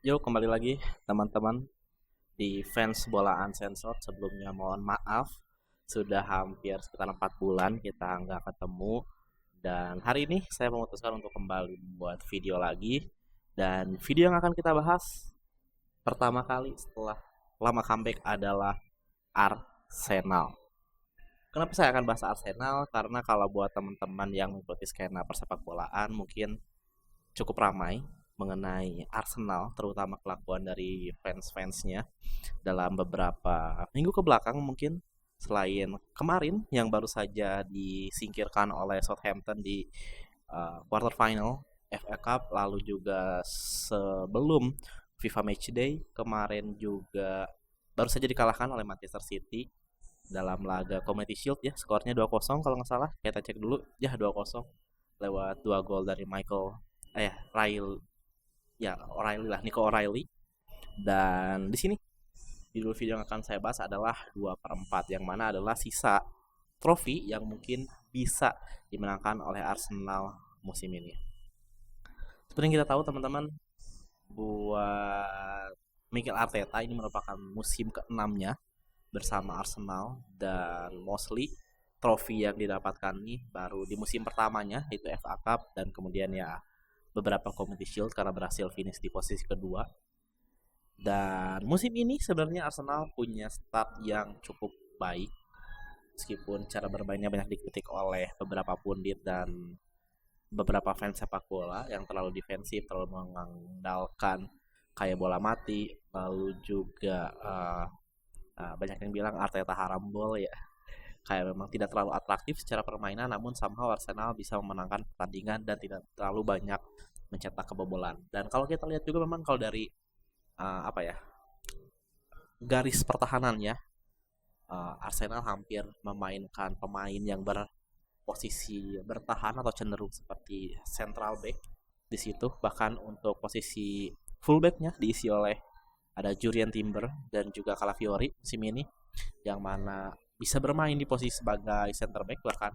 Yuk kembali lagi teman-teman di fans bola uncensored. Sebelumnya mohon maaf, sudah hampir sekitar 4 bulan kita nggak ketemu. Dan hari ini saya memutuskan untuk kembali membuat video lagi. Dan video yang akan kita bahas pertama kali setelah lama comeback adalah Arsenal. Kenapa saya akan bahas Arsenal? Karena kalau buat teman-teman yang mengikuti skena persepak bolaan mungkin cukup ramai mengenai Arsenal, terutama kelakuan dari fans-fansnya dalam beberapa minggu ke belakang mungkin, selain kemarin yang baru saja disingkirkan oleh Southampton di quarter final FA Cup, lalu juga sebelum FIFA Matchday kemarin juga baru saja dikalahkan oleh Manchester City dalam laga Community Shield ya, skornya 2-0 kalau nggak salah. Kita cek dulu ya, 2-0 lewat 2 gol dari Riley, ya O'Reilly lah, Nico O'Reilly. Dan di sini judul video yang akan saya bahas adalah 2/4, yang mana adalah sisa trofi yang mungkin bisa dimenangkan oleh Arsenal musim ini. Seperti yang kita tahu teman-teman, buat Mikel Arteta ini merupakan musim ke-6-nya bersama Arsenal, dan mostly trofi yang didapatkan ini baru di musim pertamanya, yaitu FA Cup, dan kemudian ya beberapa Community Shield karena berhasil finish di posisi kedua. Dan musim ini sebenarnya Arsenal punya start yang cukup baik, meskipun cara bermainnya banyak dikritik oleh beberapa pundit dan beberapa fans sepak bola yang terlalu defensif, terlalu mengandalkan kayak bola mati, lalu juga banyak yang bilang Arteta harambol ya, kayak memang tidak terlalu atraktif secara permainan, namun somehow Arsenal bisa memenangkan pertandingan dan tidak terlalu banyak mencetak kebobolan. Dan kalau kita lihat juga memang kalau dari apa ya, garis pertahanan ya, Arsenal hampir memainkan pemain yang berposisi bertahan atau cenderung seperti central back di situ. Bahkan untuk posisi fullbacknya diisi oleh ada Jurien Timber dan juga Calafiori musim ini, yang mana bisa bermain di posisi sebagai center back. Bahkan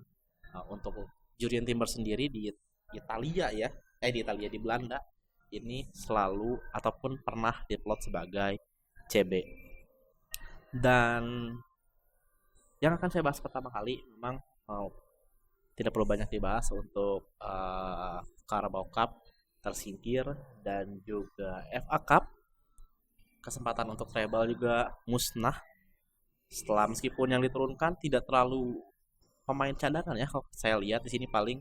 untuk Jurien Timber sendiri di Italia ya, di Belanda ini selalu ataupun pernah diplot sebagai CB. Dan yang akan saya bahas pertama kali memang tidak perlu banyak dibahas untuk Carabao Cup tersingkir, dan juga FA Cup kesempatan untuk treble juga musnah setelah, meskipun yang diturunkan tidak terlalu pemain cadangan ya. Kalau saya lihat di sini paling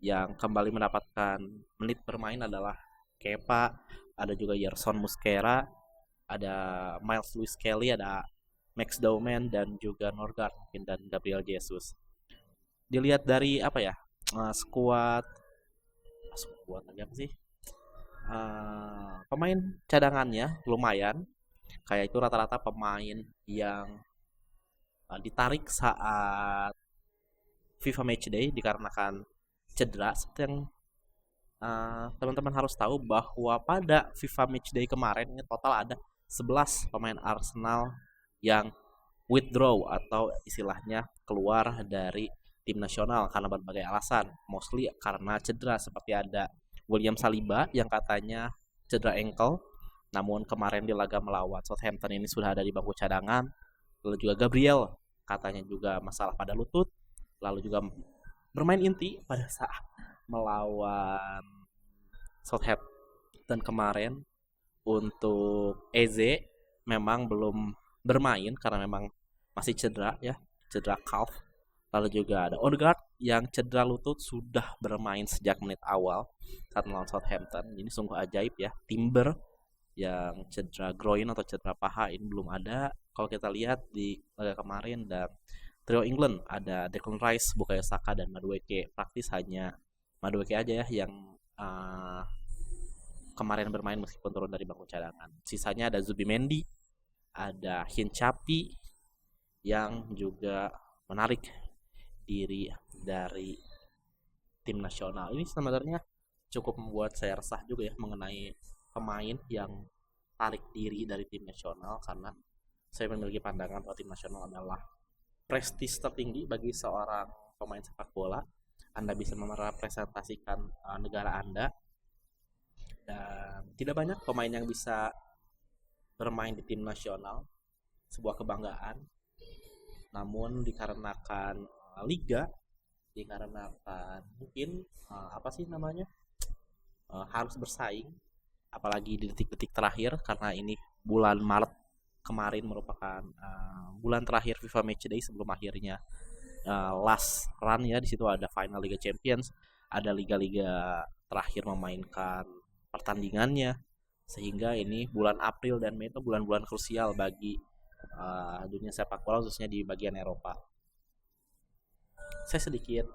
yang kembali mendapatkan menit bermain adalah Kepa, ada juga Yerson Muslera, ada Miles Lewis Kelly, ada Max Dowman, dan juga Norgard mungkin, dan Gabriel Jesus. Dilihat dari apa ya, skuad lagi apa sih, pemain cadangannya lumayan, kayak itu rata-rata pemain yang ditarik saat FIFA Matchday dikarenakan cedera. Seperti yang teman-teman harus tahu bahwa pada FIFA Matchday kemarin ini total ada 11 pemain Arsenal yang withdraw atau istilahnya keluar dari tim nasional karena berbagai alasan, mostly karena cedera. Seperti ada William Saliba yang katanya cedera ankle, namun kemarin di laga melawan Southampton ini sudah ada di bangku cadangan. Lalu juga Gabriel katanya juga masalah pada lutut, lalu juga bermain inti pada saat melawan Southampton kemarin. Untuk Eze memang belum bermain karena memang masih cedera ya, cedera calf. Lalu juga ada Odegaard yang cedera lutut sudah bermain sejak menit awal saat melawan Southampton. Ini sungguh ajaib ya. Timber yang cedera groin atau cedera paha ini belum ada kalau kita lihat di laga kemarin. Dan trio England ada Declan Rice, Bukayo Saka, dan Madueke. Praktis hanya Madueke aja ya yang kemarin bermain meskipun turun dari bangku cadangan. Sisanya ada Zubimendi, ada Hincapi yang juga menarik diri dari tim nasional. Ini sebenarnya cukup membuat saya resah juga ya mengenai pemain yang tarik diri dari tim nasional, karena saya memiliki pandangan bahwa tim nasional adalah prestis tertinggi bagi seorang pemain sepak bola. Anda bisa merepresentasikan negara Anda dan tidak banyak pemain yang bisa bermain di tim nasional, sebuah kebanggaan. Namun dikarenakan liga, dikarenakan mungkin apa sih namanya, harus bersaing, apalagi di detik-detik terakhir karena ini bulan Maret kemarin merupakan bulan terakhir FIFA Matchday sebelum akhirnya last run ya. Di situ ada final Liga Champions, ada liga-liga terakhir memainkan pertandingannya, sehingga ini bulan April dan Mei itu bulan-bulan krusial bagi dunia sepak bola khususnya di bagian Eropa. Saya sedikit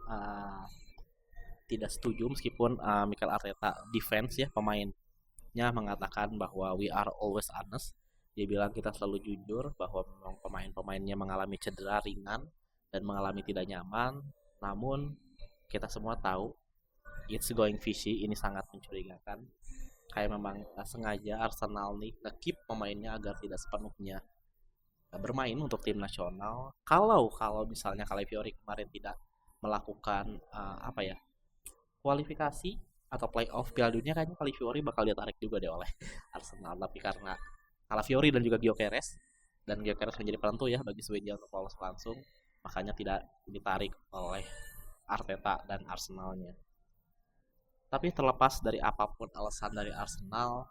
tidak setuju meskipun Mikel Arteta defense ya, pemainnya mengatakan bahwa we are always honest. Dia bilang kita selalu jujur bahwa memang pemain-pemainnya mengalami cedera ringan dan mengalami tidak nyaman. Namun kita semua tahu it's going fishy, ini sangat mencurigakan. Kayak memang sengaja Arsenal nih nge-keep pemainnya agar tidak sepenuhnya bermain untuk tim nasional. Kalau misalnya Calafiori kemarin tidak melakukan apa ya, kualifikasi atau playoff Piala Dunia, kayaknya Calafiori bakal ditarik juga deh oleh Arsenal. Tapi karena Calafiori dan juga Gyökeres, dan Gyökeres menjadi penentu ya bagi Swedia untuk lolos langsung, makanya tidak ditarik oleh Arteta dan Arsenalnya. Tapi terlepas dari apapun alasan dari Arsenal,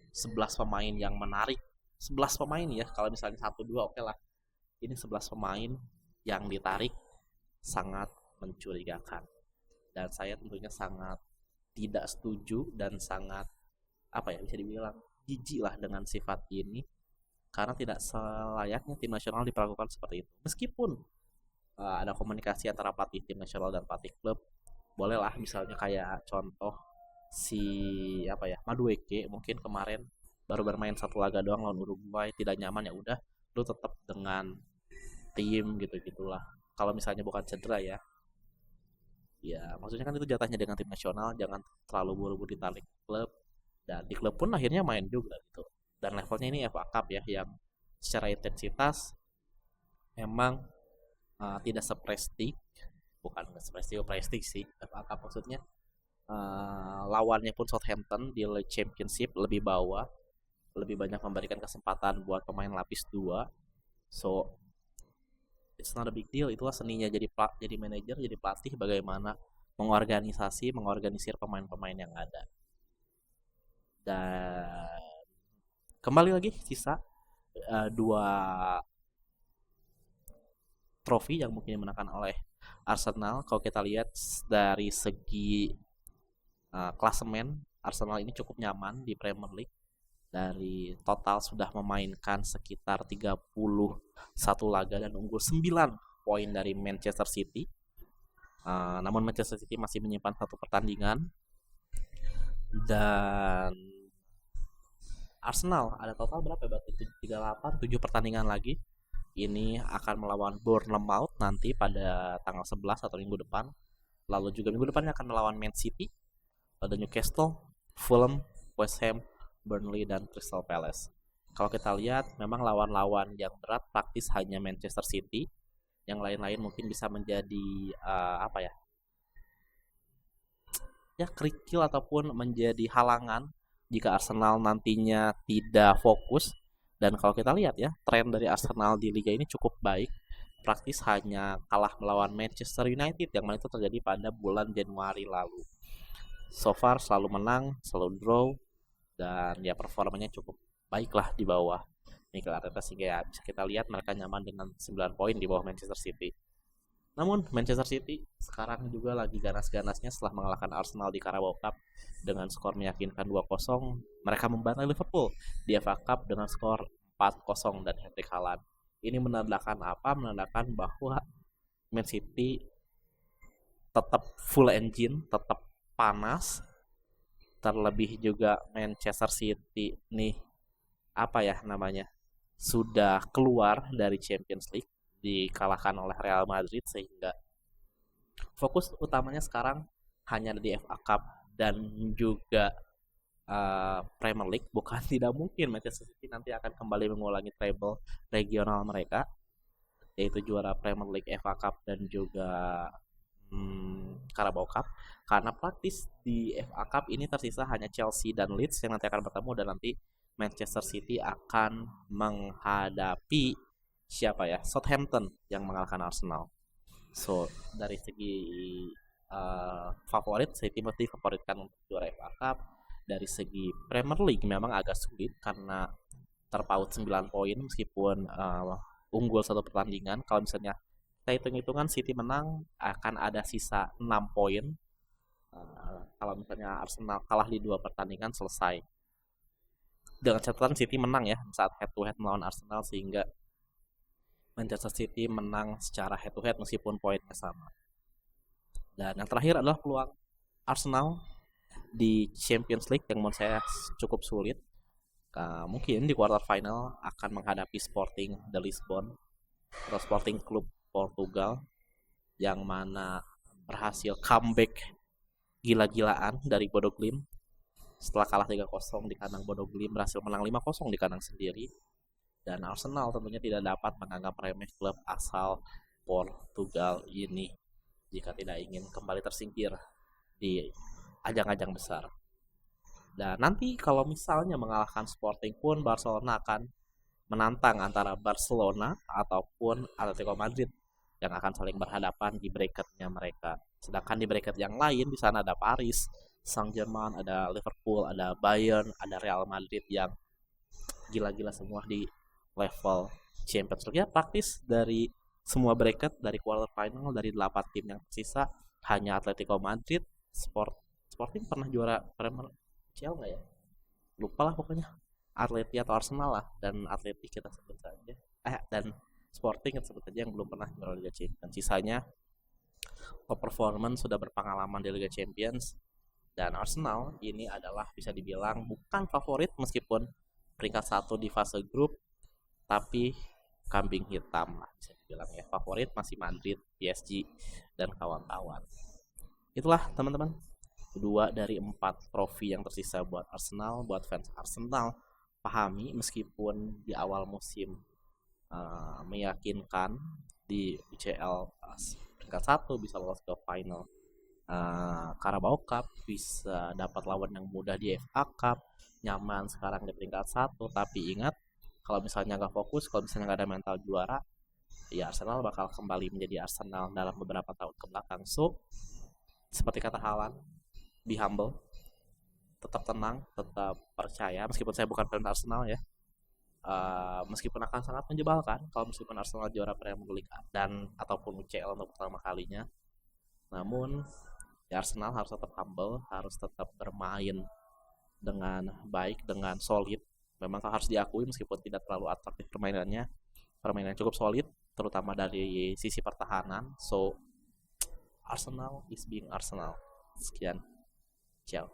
11 pemain yang menarik, 11 pemain ya, kalau misalnya 1-2 oke lah. Ini 11 pemain yang ditarik sangat mencurigakan. Dan saya tentunya sangat tidak setuju dan sangat apa ya, bisa dibilang jijik lah dengan sifat ini, karena tidak selayaknya tim nasional diperlakukan seperti itu. Meskipun ada komunikasi antara pelatih tim nasional dan pelatih klub, bolehlah misalnya kayak contoh si apa ya, Madueke mungkin kemarin baru bermain satu laga doang lawan Uruguay, tidak nyaman, ya udah lu tetap dengan tim gitu gitulah. Kalau misalnya bukan cedera ya, ya maksudnya kan itu jatahnya dengan tim nasional, jangan terlalu buru-buru ditarik klub. Dan di klub pun akhirnya main juga gitu, dan levelnya ini FA Cup ya, yang secara intensitas memang tidak seprestig, bukan prestig sih, FA Cup maksudnya. Lawannya pun Southampton di League Championship lebih bawah, lebih banyak memberikan kesempatan buat pemain lapis 2. So it's not a big deal. Itulah seninya jadi manajer, jadi pelatih, bagaimana mengorganisir pemain-pemain yang ada. Dan kembali lagi sisa 2 trofi yang mungkin dimenangkan oleh Arsenal. Kalau kita lihat dari segi klasemen, Arsenal ini cukup nyaman di Premier League. Dari total sudah memainkan sekitar 31 laga dan unggul 9 poin dari Manchester City. Namun Manchester City masih menyimpan 1 pertandingan. Dan Arsenal ada total berapa ya? Berarti 38, 7 pertandingan lagi. Ini akan melawan Bournemouth nanti pada tanggal 11 atau minggu depan. Lalu juga minggu depannya akan melawan Man City, ada Newcastle, Fulham, West Ham, Burnley, dan Crystal Palace. Kalau kita lihat memang lawan-lawan yang berat praktis hanya Manchester City. Yang lain-lain mungkin bisa menjadi apa ya, kerikil ataupun menjadi halangan jika Arsenal nantinya tidak fokus. Dan kalau kita lihat ya, tren dari Arsenal di liga ini cukup baik. Praktis hanya kalah melawan Manchester United, yang mana itu terjadi pada bulan Januari lalu. So far selalu menang, selalu draw, dan ya performanya cukup baiklah di bawah Mikel Arteta, sehingga ya bisa kita lihat mereka nyaman dengan 9 poin di bawah Manchester City. Namun Manchester City sekarang juga lagi ganas-ganasnya setelah mengalahkan Arsenal di Carabao Cup dengan skor meyakinkan 2-0. Mereka membantai Liverpool di FA Cup dengan skor 4-0 dan hat-trick Haaland. Ini menandakan apa? Menandakan bahwa Man City tetap full engine, tetap panas. Terlebih juga Manchester City nih apa ya namanya, sudah keluar dari Champions League, dikalahkan oleh Real Madrid, sehingga fokus utamanya sekarang hanya di FA Cup dan juga Premier League. Bukan tidak mungkin Manchester City nanti akan kembali mengulangi treble regional mereka, yaitu juara Premier League, FA Cup, dan juga Carabao Cup, karena praktis di FA Cup ini tersisa hanya Chelsea dan Leeds yang nanti akan bertemu, dan nanti Manchester City akan menghadapi siapa ya, Southampton yang mengalahkan Arsenal. So dari segi favorit, City mesti favoritkan untuk juara FA Cup. Dari segi Premier League memang agak sulit karena terpaut 9 poin meskipun unggul satu pertandingan. Kalau misalnya kita hitung-hitungan City menang, akan ada sisa 6 poin. Kalau misalnya Arsenal kalah di 2 pertandingan, selesai. Dengan catatan City menang ya saat head to head melawan Arsenal, sehingga Manchester City menang secara head to head meskipun poinnya sama. Dan yang terakhir adalah peluang Arsenal di Champions League yang menurut saya cukup sulit. Mungkin di quarter final akan menghadapi Sporting de Lisbon atau Sporting Club Portugal, yang mana berhasil comeback gila-gilaan dari Bodo Glimt. Setelah kalah 3-0 di kandang Bodo Glimt, berhasil menang 5-0 di kandang sendiri. Dan Arsenal tentunya tidak dapat menganggap remeh klub asal Portugal ini jika tidak ingin kembali tersingkir di ajang-ajang besar. Dan nanti kalau misalnya mengalahkan Sporting pun, Barcelona akan menantang antara Barcelona ataupun Atletico Madrid yang akan saling berhadapan di bracketnya mereka. Sedangkan di bracket yang lain, di sana ada Paris Saint-Germain, ada Liverpool, ada Bayern, ada Real Madrid yang gila-gila semua di level Champions League. Ya, praktis dari semua bracket, dari quarter final, dari 8 tim yang tersisa, hanya Atletico Madrid, Sporting pernah juara Premier CL nggak ya? Lupa lah pokoknya. Atleti atau Arsenal lah, dan Atleti kita sebut saja. Dan Sporting kita sebut saja yang belum pernah juara Liga Champions. Sisanya top performance sudah berpengalaman di Liga Champions. Dan Arsenal ini adalah bisa dibilang bukan favorit meskipun peringkat 1 di fase grup, tapi kambing hitam lah bisa dibilang ya. Favorit masih Madrid, PSG, dan kawan-kawan. Itulah teman-teman, 2 dari 4 trofi yang tersisa buat Arsenal. Buat fans Arsenal, pahami meskipun di awal musim meyakinkan di UCL peringkat 1 bisa lolos ke final Carabao Cup, bisa dapat lawan yang mudah di FA Cup, nyaman sekarang di peringkat 1. Tapi ingat, kalau misalnya nggak fokus, kalau misalnya nggak ada mental juara, ya Arsenal bakal kembali menjadi Arsenal dalam beberapa tahun ke belakang. So seperti kata Haaland, be humble, tetap tenang, tetap percaya. Meskipun saya bukan fans Arsenal ya, meskipun akan sangat menjebalkan kalau meskipun Arsenal juara Premier League dan ataupun UCL untuk pertama kalinya, namun ya Arsenal harus tetap humble, harus tetap bermain dengan baik, dengan solid. Memang harus diakui meskipun tidak terlalu atraktif permainannya, permainan cukup solid, terutama dari sisi pertahanan. So Arsenal is being Arsenal. Sekian, ciao.